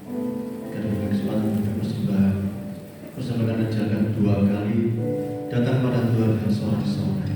Karena diberi kesempatan untuk persembahan. Persembahan ajakan 2 kali datang pada Tuhan yang sorak-sorai.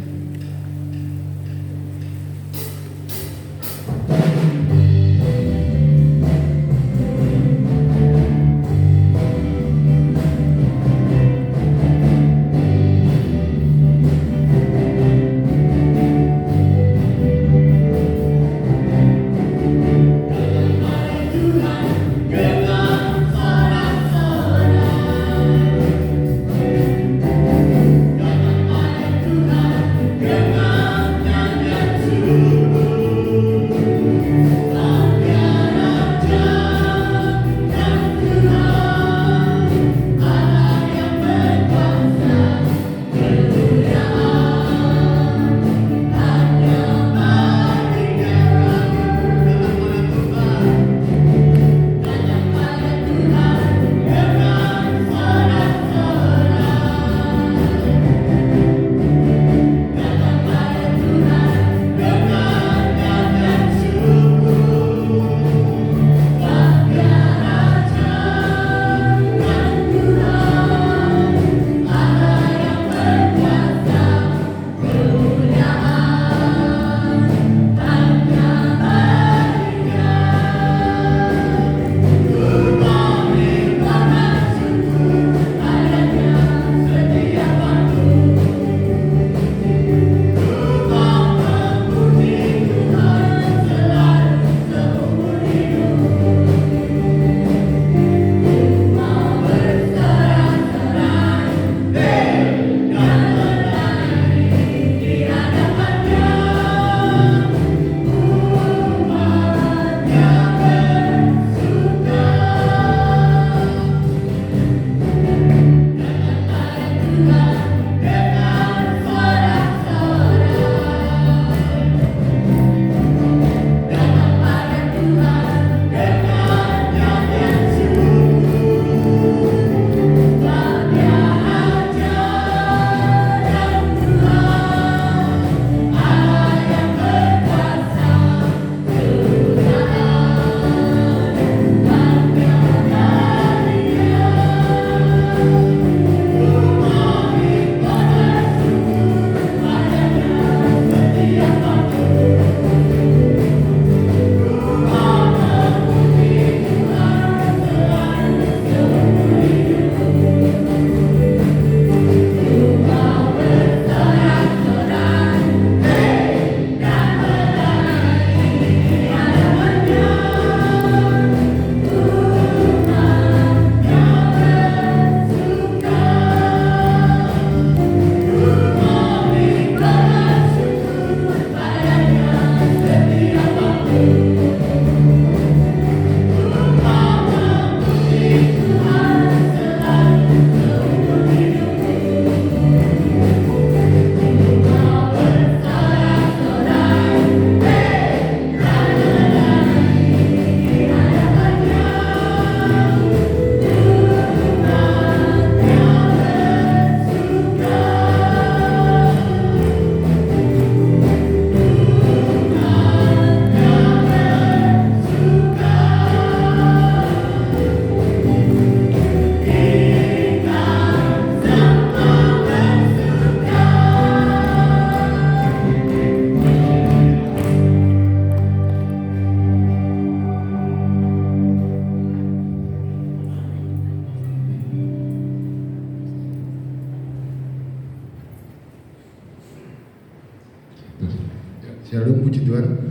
Shalom, puji Tuhan.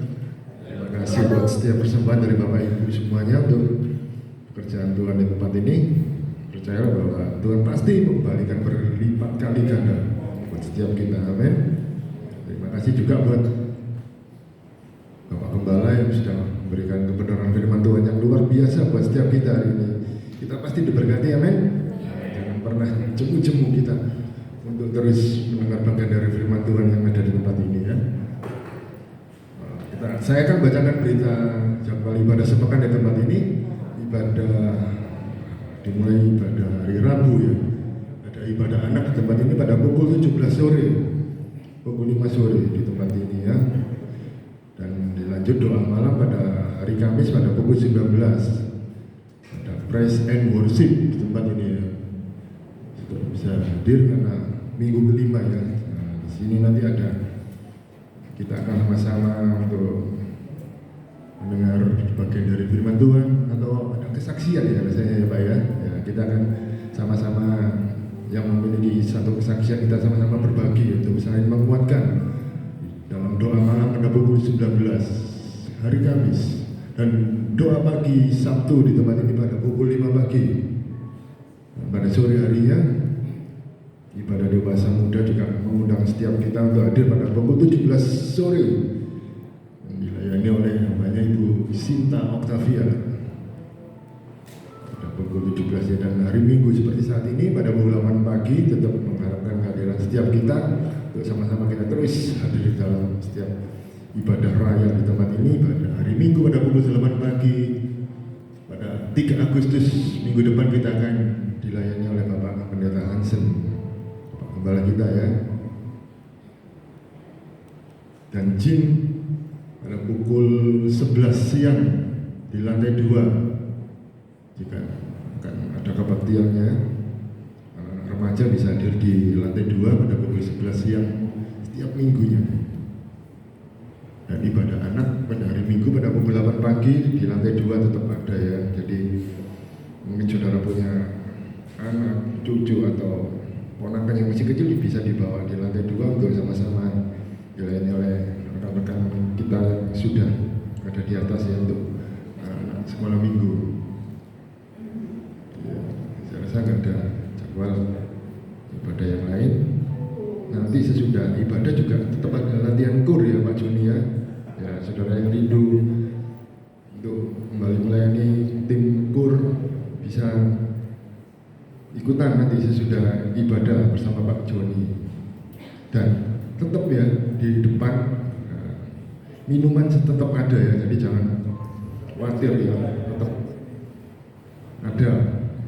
Terima kasih buat setiap persembahan dari Bapak Ibu semuanya untuk pekerjaan Tuhan di tempat ini. Percaya bahwa Tuhan pasti mengembalikan berlipat kali ganda buat setiap kita. Amin. Terima kasih juga buat Bapak Gembala yang sudah memberikan kebenaran firman Tuhan yang luar biasa buat setiap kita hari ini. Kita pasti diberkati, amin. Jangan pernah jemu-jemu kita untuk terus mendengar bagian dari firman Tuhan yang ada di tempat ini ya. Saya akan bacakan berita jadwal ibadah sepekan di tempat ini. Dimulai ibadah hari Rabu ya. Ada ibadah anak di tempat ini pada pukul 17 sore, pukul 5 sore di tempat ini ya. Dan dilanjut doa malam pada hari Kamis pada pukul 19. Pada praise and worship di tempat ini ya. Sudah bisa hadir karena minggu kelima ya. Nah, di sini nanti kita akan sama-sama untuk mendengar bagian dari firman Tuhan atau ada kesaksian ya rasanya ya Pak ya. Ya kita akan sama-sama yang memiliki satu kesaksian, kita sama-sama berbagi untuk saling menguatkan dalam doa malam pada pukul 19 hari Kamis dan doa pagi Sabtu di tempat ini pada pukul 5 pagi. Pada sore harinya ibadah dewasa muda juga mengundang setiap kita untuk hadir pada pukul 17 sore yang dilayani oleh namanya Ibu Sinta Octavia pukul 17 ya. Dan hari Minggu seperti saat ini pada pukul 8 pagi tetap mengharapkan kehadiran setiap kita untuk sama-sama kita terus hadir di dalam setiap ibadah raya di tempat ini. Pada hari Minggu pada pukul 8 pagi pada 3 Agustus minggu depan kita akan dilayani oleh Bapak Pendeta Hansen, Bapak Gembala kita ya. Dan Jin pada pukul 11 siang di lantai 2 jika akan ada kebaktiannya, remaja bisa hadir di lantai 2 pada pukul 11 siang setiap minggunya. Dan ibadah anak pada hari Minggu pada pukul 8 pagi di lantai 2 tetap ada ya. Jadi mungkin saudara punya anak, cucu atau ponakan yang masih kecil bisa dibawa di lantai 2 untuk sama-sama dilayani oleh rekan-rekan kita yang sudah ada di atas ya untuk anak sekolah minggu. Saya nggak ada jadwal ibadah yang lain. Nanti sesudah ibadah juga tetap ada latihan kur ya Pak Joni ya. Ya saudara yang rindu untuk kembali melayani tim kur bisa ikutan nanti sesudah ibadah bersama Pak Joni. Dan tetap ya di depan minuman tetap ada ya. Jadi jangan khawatir ya, tetap ada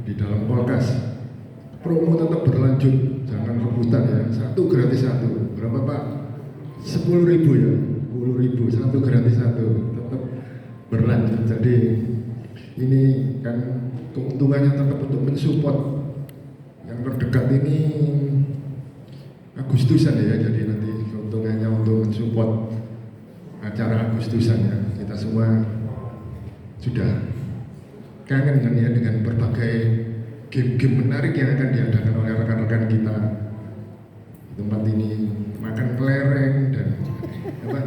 di dalam kulkas. Promo tetap berlanjut, jangan rebutan ya. 1 gratis 1. Berapa Pak? 10.000 ya. 10.000 1 gratis 1. Tetap berlanjut. Jadi ini kan keuntungannya tetap untuk mensupport yang terdekat ini Agustusan ya. Jadi nanti keuntungannya untuk mensupport acara Agustusan ya. Kita semua sudah kangen kan ya dengan berbagai game-game menarik yang akan diadakan oleh rekan-rekan kita di tempat ini. Makan kelereng dan apa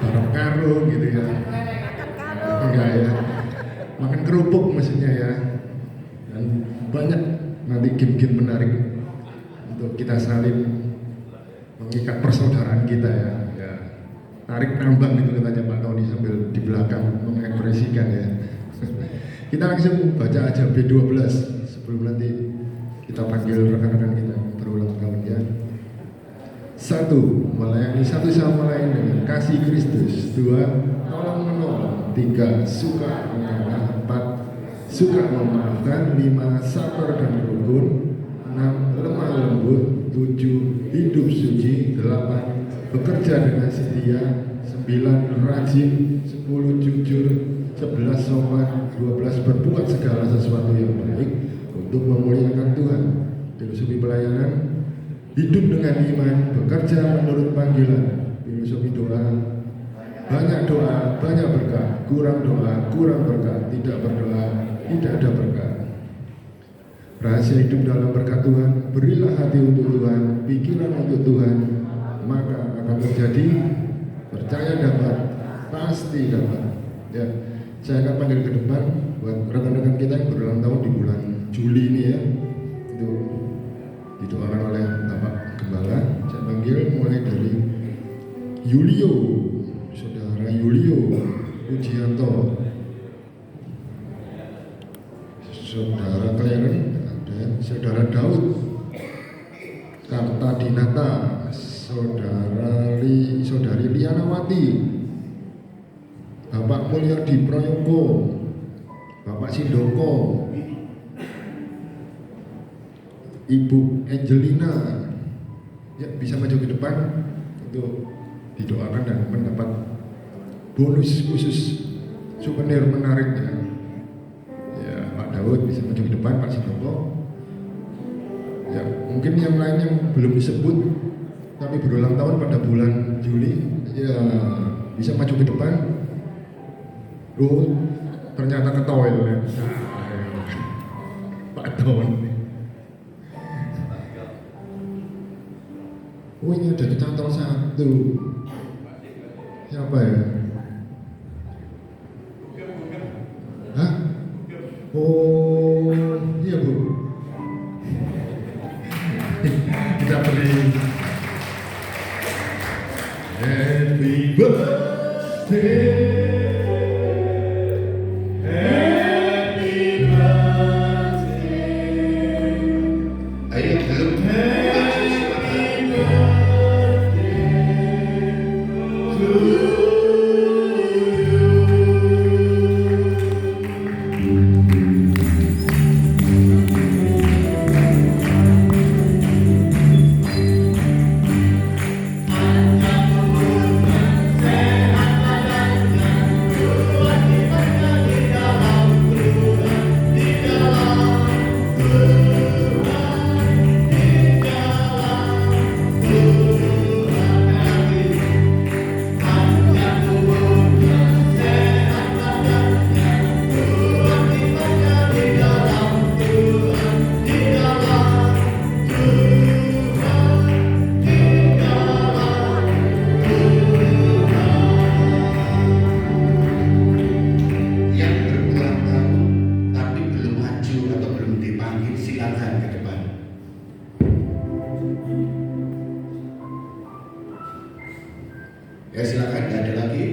barang karung gitu ya. Enggak ya, makan kerupuk maksudnya ya. Dan banyak nanti game-game menarik untuk kita saling mengikat persaudaraan kita ya. Ya tarik tambang itu katanya Pak Tony sambil di belakang mengekspresikan ya. Kita langsung baca aja B12 sebelum nanti kita panggil rekan-rekan kita yang berulang tahun ya. 1. Melayani satu sama lain dengan kasih Kristus. 2. Tolong menolong. 3. Suka mengalah. 4. Suka memaafkan. 5. Sabar dan rukun. 6. Lemah lembut. 7. Hidup suci. 8. Bekerja dengan setia. 9. Rajin. 10. Jujur. 11 sopan, 12 berbuat segala sesuatu yang baik untuk memuliakan Tuhan. Filosofi pelayanan, hidup dengan iman, bekerja menurut panggilan. Filosofi doa, banyak doa, banyak berkah. Kurang doa, kurang berkah. Tidak berdoa, tidak ada berkah. Rahasia hidup dalam berkat Tuhan, berilah hati untuk Tuhan, pikiran untuk Tuhan, maka akan terjadi. Percaya dapat, pasti dapat. Ya. Saya akan panggil ke depan buat rekan-rekan kita yang berulang tahun di bulan Juli ini ya. Itu didoakan oleh Bapak Gembala. Saya panggil mulai dari Yulio, Saudara Yulio Pujianto, Saudara Kleren, ada Saudara Daud Kartadinata, Saudari Lianawati, Bapak Mulyadi Proyoko, Bapak Sindoko, Ibu Angelina, ya bisa maju ke depan untuk didoakan dan mendapat bonus khusus souvenir menarik ya. Ya, mungkin yang lain yang belum disebut tapi berulang tahun pada bulan Juli ya bisa maju ke depan. Oh, ternyata ketawa ya. Pak Don. Oh, ini ada kecantol satu. Siapa ya? Hah? Oh, iya Bu. Kita beri Happy birthday. Ya silakan, nggak ada lagi.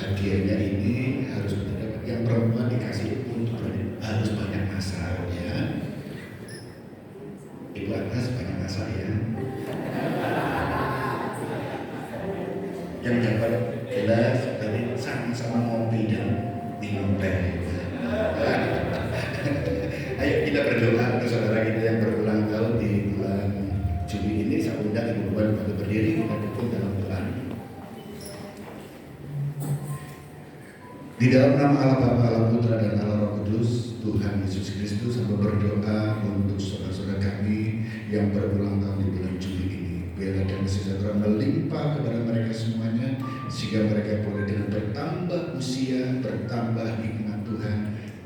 Hadiahnya ini harus benar, yang perempuan dikasih untuk harus banyak masak ya. Ibu Agnes banyak masak ya. Yang dapat gelas dari sama-sama ngopi dan minum teh. Ayo kita berdoa untuk saudara kita yang berulang tahun di bulan Juli ini. Saya undang Ibu Bapak untuk berdiri, kita dukung dalam doa. Di dalam nama Allah Bapa, Allah Putra, dan Allah Roh Kudus, Tuhan Yesus Kristus, hamba berdoa untuk saudara-saudara kami yang berulang tahun di bulan Juli ini. Biarlah dan sejahtera melimpah kepada mereka semuanya, sehingga mereka boleh dengan bertambah usia, bertambah hikmat Tuhan,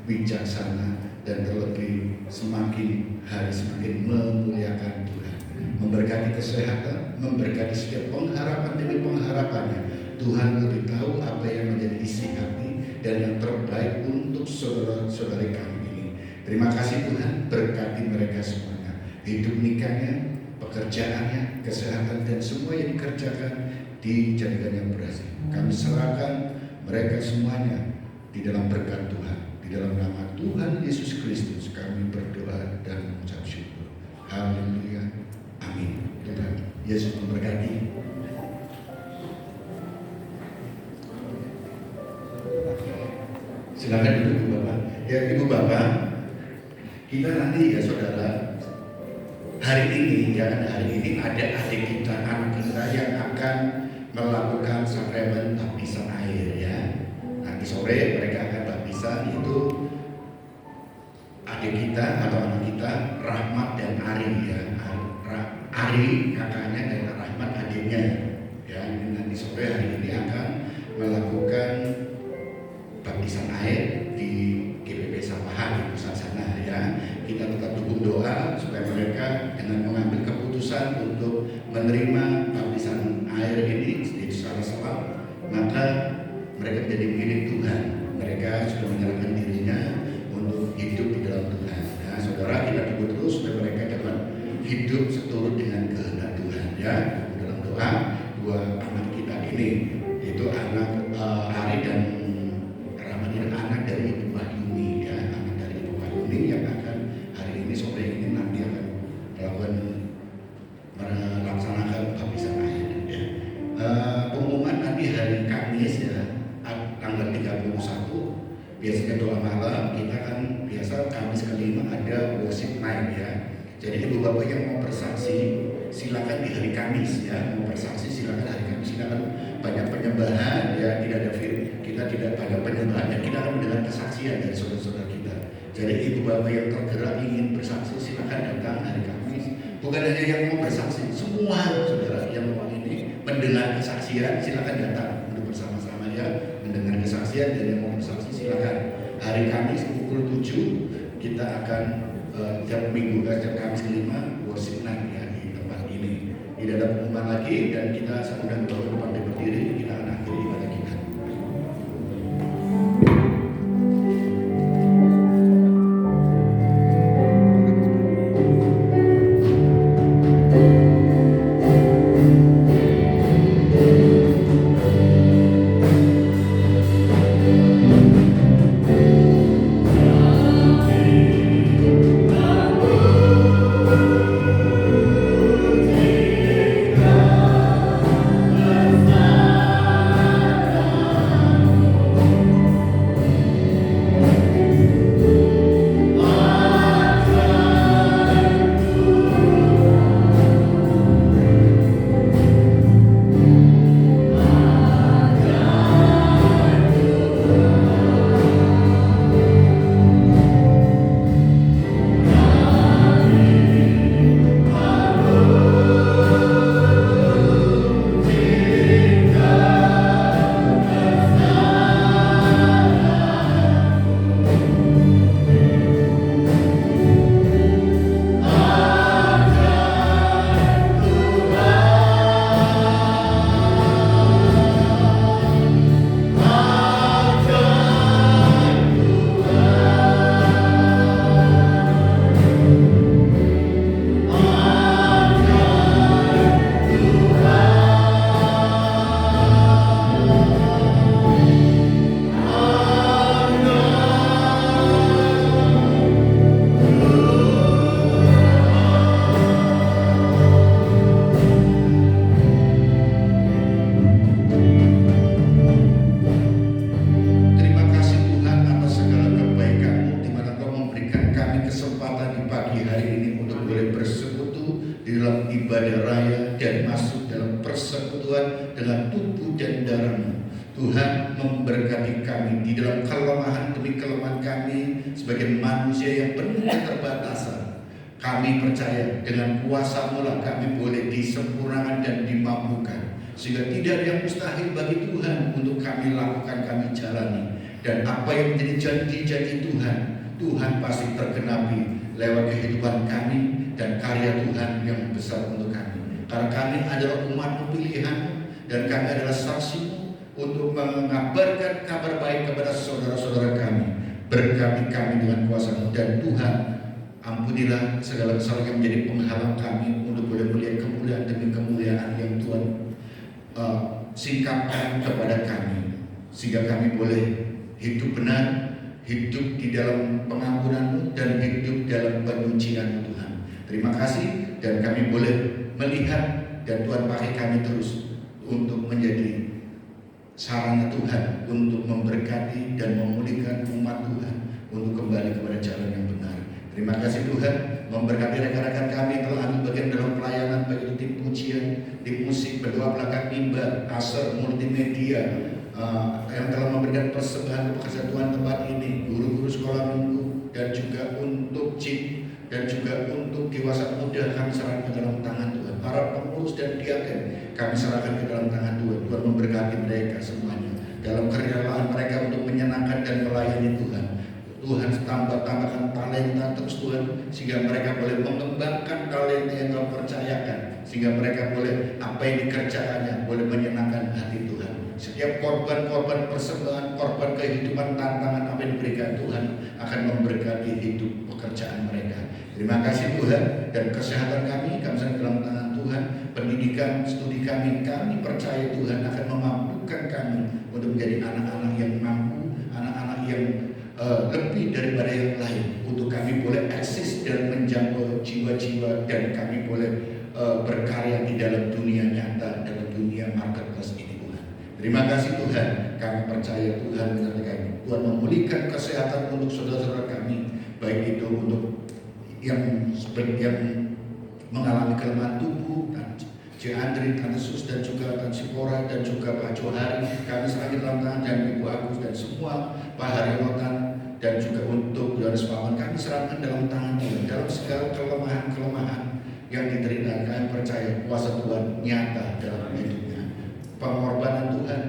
bijaksana, dan terlebih semakin hari semakin memuliakan Tuhan. Memberkati kesehatan, memberkati setiap pengharapan demi pengharapannya. Tuhan lebih tahu apa yang menjadi isi hati dan yang terbaik untuk saudara-saudari kami ini. Terima kasih Tuhan, berkati mereka semuanya, hidup nikahnya, pekerjaannya, kesehatan, dan semua yang dikerjakan dijadikan yang berhasil. Kami serahkan mereka semuanya di dalam berkat Tuhan. Di dalam nama Tuhan Yesus Kristus kami berdoa dan mengucap syukur. Haleluya, amin. Tuhan Yesus memberkati. Silakan dulu Ibu Bapak. Ya Ibu Bapak, kita nanti ya saudara, hari ini ada adik kita, anak kita yang akan melakukan sakramen baptisan air ya. Nanti sore mereka akan baptisan, itu adik kita atau anak kita, Rahmat dan Ari ya. Ari kakaknya dan Rahmat adiknya ya. Nanti sore hari ini akan melakukan baptisan air di GPP Sapahan di pusat sana ya. Kita tetap dukung doa supaya mereka dengan mengambil keputusan untuk menerima baptisan air ini secara selam, maka mereka menjadi milik Tuhan. Mereka sudah menyerahkan dirinya untuk hidup di dalam Tuhan. Nah, saudara, kita dukung terus supaya mereka dapat hidup seturut dengan kehendak Tuhan ya. Dalam doa dua anak kita ini, yaitu anak Ari dan anak dari Ibu Wahyuni ya, anak dari Ibu Wahyuni yang akan hari ini sore ini tanggal 31 biasanya doa malam, kita kan biasa Kamis kelima ada worship night ya. Jadi ibu bapak yang mau bersaksi silakan di hari Kamis ya, mau bersaksi silakan hari Kamis, silakan banyak penyembahan ya, tidak ada kita tidak banyak penyembahan dan kita akan mendengar kesaksian dari saudara-saudara kita. Jadi ibu bapak yang tergerak ingin bersaksi silakan datang hari Kamis. Bukan hanya yang mau bersaksi, semua saudara yang mau ini mendengar kesaksian silakan datang untuk bersama-sama ya, mendengar kesaksian, dan yang mau bersaksi silakan hari Kamis pukul 7 kita akan tiap minggu tiap Kamis kelima worship night ya di tempat ini. Tidak ada pengumuman lagi dan kita sedang berdoa berdiri, kita akan akhiri ibadah kita. Ibadah raya dan masuk dalam persekutuan dengan tubuh dan darah-Mu. Tuhan memberkati kami di dalam kelemahan demi kelemahan kami sebagai manusia yang penuh keterbatasan. Kami percaya dengan kuasa-Mu lah kami boleh disempurnakan dan dimampukan, sehingga tidak ada yang mustahil bagi Tuhan untuk kami lakukan, kami jalani. Dan apa yang menjadi janji-janji Tuhan, Tuhan pasti tergenapi lewat kehidupan kami dan karya Tuhan yang besar untuk kami. Karena kami adalah umat pilihan dan kami adalah saksi untuk mengabarkan kabar baik kepada saudara-saudara kami. Berkati kami dengan kuasa-Mu dan Tuhan, ampunilah segala kesalahan yang menjadi penghalang kami untuk boleh melihat kemuliaan demi kemuliaan yang Tuhan singkapkan kepada kami, sehingga kami boleh hidup benar, hidup di dalam pengampunan-Mu dan hidup dalam penyucian Tuhan. Terima kasih, dan kami boleh melihat dan Tuhan pakai kami terus untuk menjadi sarana Tuhan untuk memberkati dan memulihkan umat Tuhan untuk kembali kepada jalan yang benar. Terima kasih Tuhan, memberkati rekan-rekan kami yang telah ambil bagian dalam pelayanan, baik itu tim pujian, tim musik, berdoa belakang mimbar, aser, multimedia, yang telah memberikan persembahan pekerjaan Tuhan tempat ini, guru-guru sekolah minggu, dan juga untuk chip dan juga untuk dewasa muda kami serahkan ke dalam tangan Tuhan. Para pengurus dan diaken kami serahkan ke dalam tangan Tuhan. Tuhan memberkati mereka semuanya dalam kerelaan mereka untuk menyenangkan dan melayani Tuhan. Tuhan tambahkan talenta terus Tuhan, sehingga mereka boleh mengembangkan talenta yang Kau percayakan, sehingga mereka boleh apa yang dikerjakannya boleh menyenangkan hati Tuhan. Setiap korban-korban persembahan, korban kehidupan, tantangan apa yang diberikan Tuhan akan memberkati hidup pekerjaan mereka. Terima kasih Tuhan, dan kesehatan kami serahkan dalam tangan Tuhan. Pendidikan, studi kami percaya Tuhan akan memampukan kami untuk menjadi anak-anak yang mampu, anak-anak yang lebih daripada yang lain, untuk kami boleh eksis dan menjangkau jiwa-jiwa, dan kami boleh berkarya di dalam dunia nyata, dalam dunia marketplace ini Tuhan. Terima kasih Tuhan. kami percaya Tuhan menyertai kami. Tuhan memulihkan kesehatan untuk saudara-saudara kami, baik itu untuk yang mengalami kelemahan tubuh, Andri, Tante Sus, dan juga Tante Sipora, dan juga Pak Johari. Kami serahkan dalam tangan, dan Ibu Agus, dan semua Pak Haryotan, dan juga untuk Yohanes Paman, kami serahkan dalam tangan Tuhan. Dalam segala kelemahan-kelemahan yang diterima, kami percaya kuasa Tuhan nyata dalam hidupnya. Pengorbanan Tuhan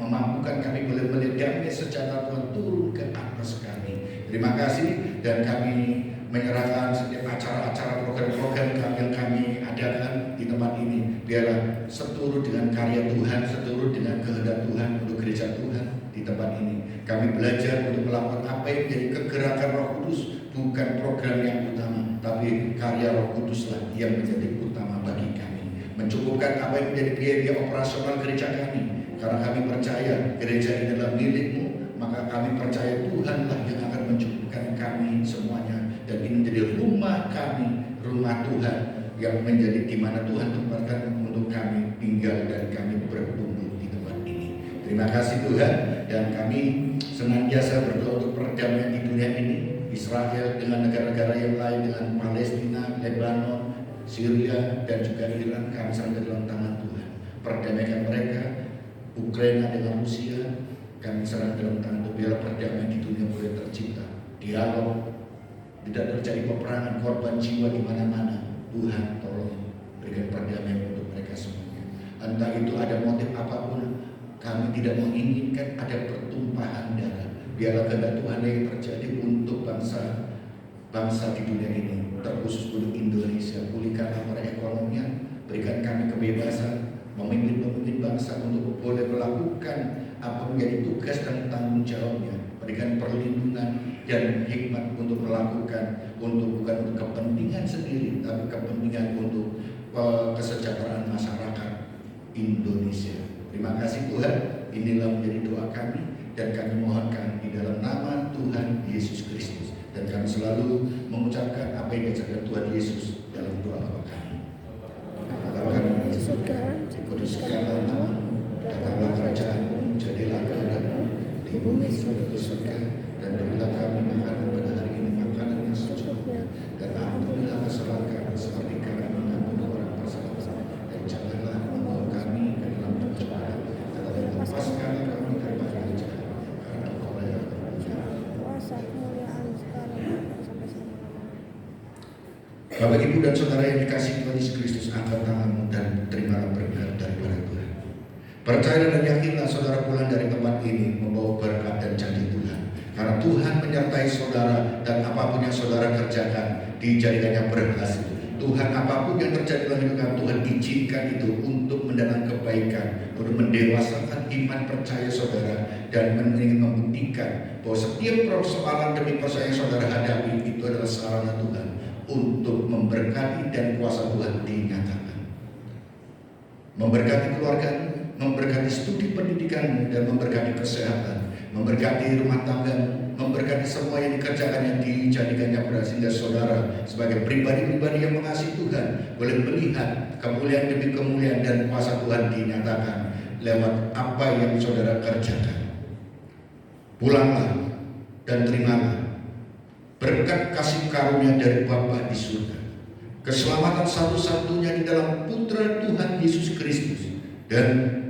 memampukan kami boleh melihat damai sejahtera Tuhan turun ke atas kami. Terima kasih, dan kami menyerahkan setiap acara-acara, program-program yang kami adakan di tempat ini, biarlah seturut dengan karya Tuhan, seturut dengan kehendak Tuhan untuk gereja Tuhan di tempat ini. Kami belajar untuk melakukan apa yang menjadi kegerakan Roh Kudus, bukan program yang utama, tapi karya Roh Kuduslah yang menjadi utama bagi kami. Mencukupkan apa yang menjadi biaya operasional gereja kami, karena kami percaya gereja ini adalah milik-Mu, maka kami percaya Tuhanlah yang akan mencukupkan kami semuanya. Dan ini menjadi rumah kami, rumah Tuhan yang menjadi di mana Tuhan tempatkan untuk kami tinggal dan kami bertumbuh di tempat ini. Terima kasih Tuhan, dan kami senantiasa berdoa untuk perdamaian di dunia ini, Israel dengan negara-negara yang lain, dengan Palestina, Lebanon, Syria, dan juga Iran. Kami serahkan dalam tangan Tuhan. Perdamaikan mereka, Ukraina dengan Rusia, kami serahkan dalam tangan Tuhan. Biar perdamaian di dunia boleh tercipta, dialog, tidak terjadi peperangan, korban jiwa di mana-mana. Tuhan tolong berikan perdamaian untuk mereka semuanya. Entah itu ada motif apapun, kami tidak menginginkan ada pertumpahan darah. Biarlah kehendak Tuhan yang terjadi untuk bangsa di dunia ini, terkhusus untuk Indonesia. Pulihkanlah perekonomian, berikan kami kebebasan, memimpin bangsa untuk boleh melakukan apa menjadi tugas dan tanggung jawabnya. Berikan perlindungan dan hikmat untuk melakukan, bukan untuk kepentingan sendiri, tapi kepentingan untuk kesejahteraan masyarakat Indonesia. Terima kasih Tuhan, inilah menjadi doa kami, dan kami mohonkan di dalam nama Tuhan Yesus Kristus. Dan kami selalu mengucapkan apa yang diajarkan Tuhan Yesus dalam doa Bapa kami. Katakan dikuduskanlah nama-Mu, datanglah kerajaan-Mu, jadilah kehendakmu di bumi seperti di surga. Dan berilah kami makanan pada hari ini, makanan yang secukupnya, dan ampunilah kesalahan kami seperti kami mengampuni orang bersalah, dan janganlah membawa kami ke dalam pencobaan, tetapi lepaskanlah kami dari bahaya jahat, karena Engkau yang kuasa kemuliaan sekarang sampai selama-lamanya. Bapak, Ibu, dan Saudara yang dikasihi Tuhan Yesus Kristus, angkat tanganmu dan terimalah berkat daripada Tuhan. Percayalah dan yakinlah saudara pulang dari tempat ini membawa berkat dan janji Tuhan. Karena Tuhan menyertai saudara, dan apapun yang saudara kerjakan dijadikannya berhasil. Tuhan, apapun yang terjadi dalam hidup kamu, Tuhan izinkan itu untuk mendatangkan kebaikan, untuk mendewasakan iman percaya saudara, dan ingin membuktikan bahwa setiap persoalan demi persoalan yang saudara hadapi itu adalah sarana Tuhan untuk memberkati, dan kuasa Tuhan dinyatakan. Memberkati keluargamu, memberkati studi pendidikanmu, dan memberkati kesehatan, memberkati rumah tanggamu, memberkati semua yang dikerjakan yang dijadikannya berhasil. Dan saudara sebagai pribadi-pribadi yang mengasihi Tuhan boleh melihat kemuliaan demi kemuliaan, dan kuasa Tuhan dinyatakan lewat apa yang saudara kerjakan. Pulanglah dan terimalah berkat kasih karunia dari Bapa di surga, keselamatan satu-satunya di dalam Putra Tuhan Yesus Kristus, dan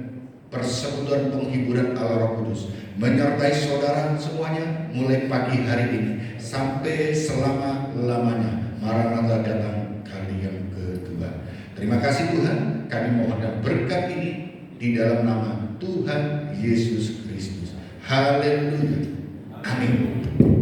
persekutuan penghiburan Allah Roh Kudus menyertai saudara semuanya mulai pagi hari ini sampai selama-lamanya. Maranatha datang kali yang kedua. Terima kasih Tuhan, kami mohonkan berkat ini di dalam nama Tuhan Yesus Kristus. Haleluya. Amin.